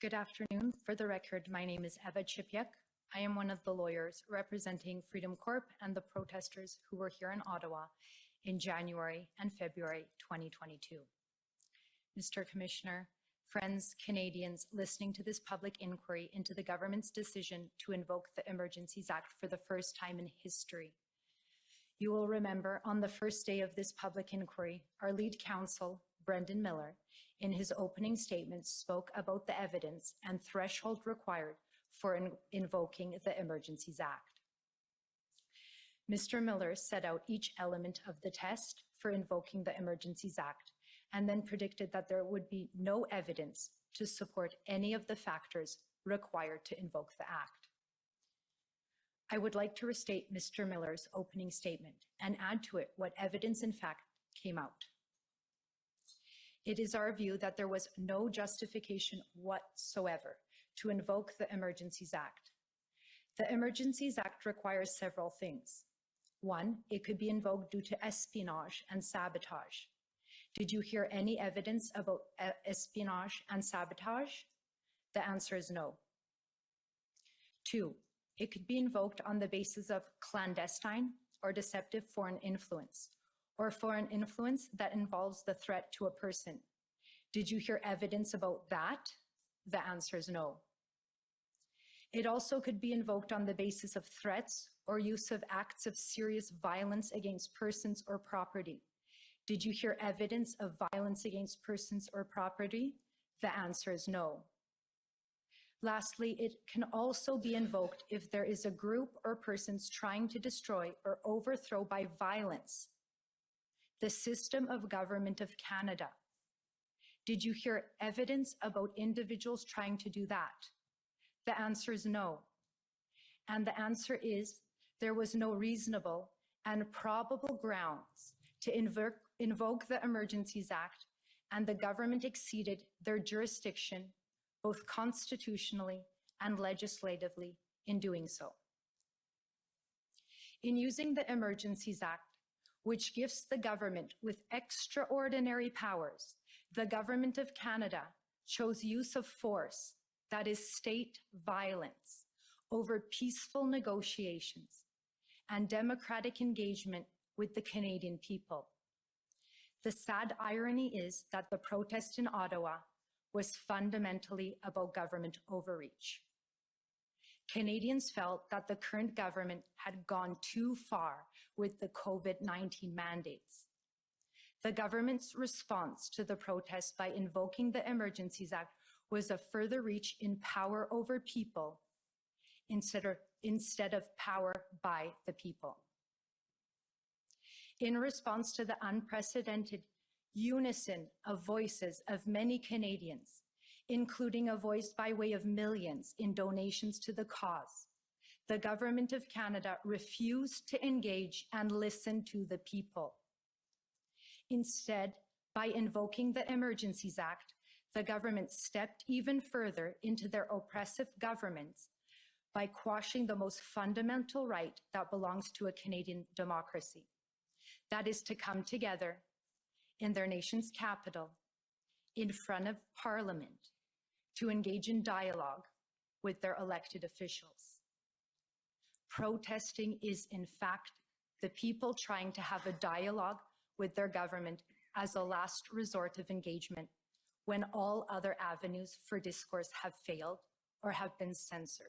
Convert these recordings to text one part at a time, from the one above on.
Good afternoon. For the record, my name is Eva Chipiuk. I am one of the lawyers representing Freedom Corp and the protesters who were here in Ottawa in January and February 2022. Mr. Commissioner, friends, Canadians listening to this public inquiry into the government's decision to invoke the Emergencies Act for the first time in history. You will remember on the first day of this public inquiry, our lead counsel, Brendan Miller, in his opening statement spoke about the evidence and threshold required for invoking the Emergencies Act. Mr. Miller set out each element of the test for invoking the Emergencies Act and then predicted that there would be no evidence to support any of the factors required to invoke the Act. I would like to restate Mr. Miller's opening statement and add to it what evidence in fact came out. It is our view that there was no justification whatsoever to invoke the Emergencies Act. The Emergencies Act requires several things. One, it could be invoked due to espionage and sabotage. Did you hear any evidence about espionage and sabotage? The answer is no. Two, it could be invoked on the basis of clandestine or deceptive foreign influence, or foreign influence that involves the threat to a person. Did you hear evidence about that? The answer is no. It also could be invoked on the basis of threats or use of acts of serious violence against persons or property. Did you hear evidence of violence against persons or property? The answer is no. Lastly, it can also be invoked if there is a group or persons trying to destroy or overthrow by violence the system of government of Canada. Did you hear evidence about individuals trying to do that? The answer is no. And the answer is there was no reasonable and probable grounds to invoke the Emergencies Act, and the government exceeded their jurisdiction both constitutionally and legislatively in doing so. In using the Emergencies Act, which gives the government with extraordinary powers, the Government of Canada chose use of force, that is state violence, over peaceful negotiations and democratic engagement with the Canadian people. The sad irony is that the protest in Ottawa was fundamentally about government overreach. Canadians felt that the current government had gone too far with the COVID-19 mandates. The government's response to the protest by invoking the Emergencies Act was a further reach in power over people instead of power by the people. In response to the unprecedented unison of voices of many Canadians, including a voice by way of millions in donations to the cause, the Government of Canada refused to engage and listen to the people. Instead, by invoking the Emergencies Act, the government stepped even further into their oppressive governments by quashing the most fundamental right that belongs to a Canadian democracy. That is to come together in their nation's capital, in front of Parliament, to engage in dialogue with their elected officials. Protesting is, in fact, the people trying to have a dialogue with their government as a last resort of engagement when all other avenues for discourse have failed or have been censored.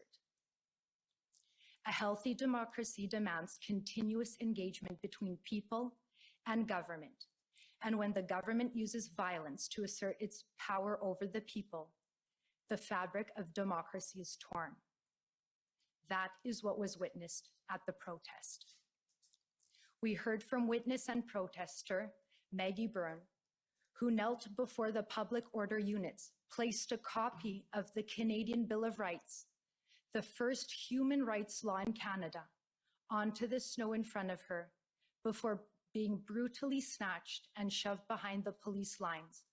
A healthy democracy demands continuous engagement between people and government. And when the government uses violence to assert its power over the people, the fabric of democracy is torn. That is what was witnessed at the protest. We heard from witness and protester Maggie Byrne, who knelt before the public order units, placed a copy of the Canadian Bill of Rights, the first human rights law in Canada, onto the snow in front of her before being brutally snatched and shoved behind the police lines,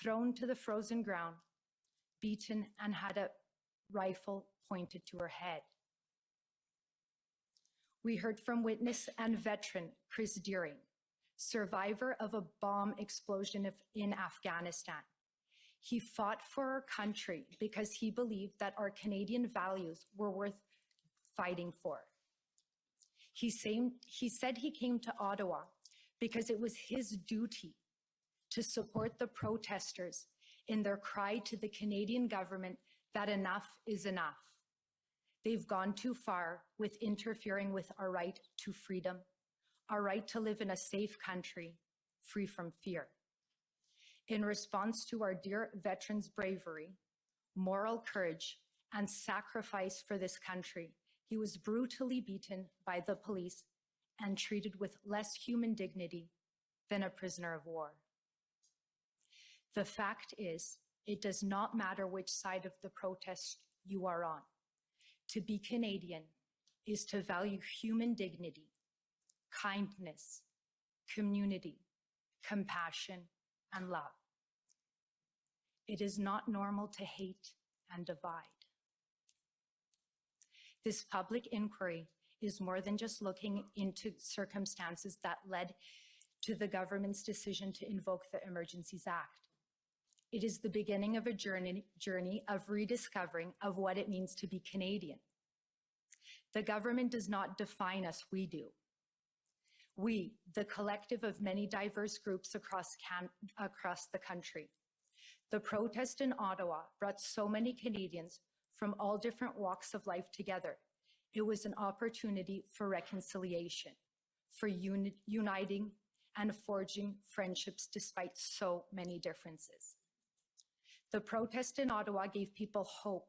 thrown to the frozen ground, beaten, and had a rifle pointed to her head. We heard from witness and veteran Chris Deering, survivor of a bomb explosion in Afghanistan. He fought for our country because he believed that our Canadian values were worth fighting for. He said he came to Ottawa because it was his duty to support the protesters in their cry to the Canadian government that enough is enough. They've gone too far with interfering with our right to freedom, our right to live in a safe country, free from fear. In response to our dear veterans' bravery, moral courage, and sacrifice for this country, he was brutally beaten by the police and treated with less human dignity than a prisoner of war. The fact is, it does not matter which side of the protest you are on. To be Canadian is to value human dignity, kindness, community, compassion, and love. It is not normal to hate and divide. This public inquiry is more than just looking into circumstances that led to the government's decision to invoke the Emergencies Act. It is the beginning of a journey of rediscovering of what it means to be Canadian. The government does not define us, we do. We, the collective of many diverse groups across the country. The protest in Ottawa brought so many Canadians from all different walks of life together. It was an opportunity for reconciliation, for uniting and forging friendships despite so many differences. The protest in Ottawa gave people hope,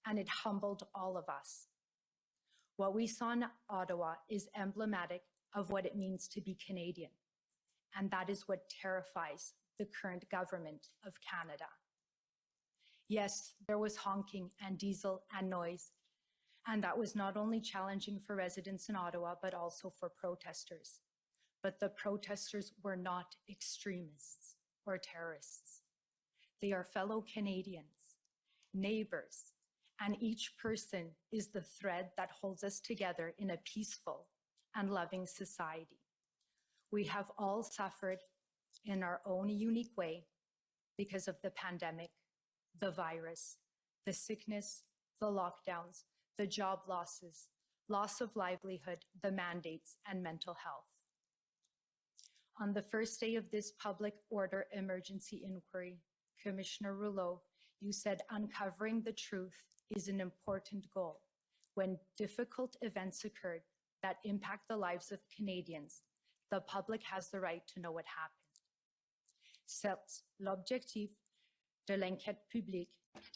and it humbled all of us. What we saw in Ottawa is emblematic of what it means to be Canadian, and that is what terrifies the current government of Canada. Yes, there was honking and diesel and noise, and that was not only challenging for residents in Ottawa, but also for protesters. But the protesters were not extremists or terrorists. They are fellow Canadians, neighbors, and each person is the thread that holds us together in a peaceful and loving society. We have all suffered in our own unique way because of the pandemic, the virus, the sickness, the lockdowns, the job losses, loss of livelihood, the mandates, and mental health. On the first day of this public order emergency inquiry, Commissioner Rouleau, you said uncovering the truth is an important goal. When difficult events occurred that impact the lives of Canadians, the public has the right to know what happened. Certes, l'objectif de l'enquête publique.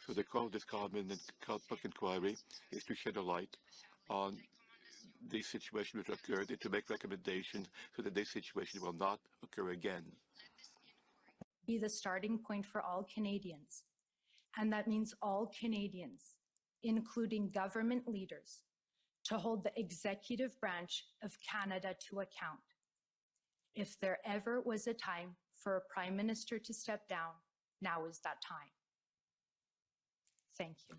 So the call of this public inquiry is to shed a light on the situation which occurred and to make recommendations so that this situation will not occur again. Be the starting point for all Canadians. And that means all Canadians, including government leaders, to hold the executive branch of Canada to account. If there ever was a time for a Prime Minister to step down, now is that time. Thank you.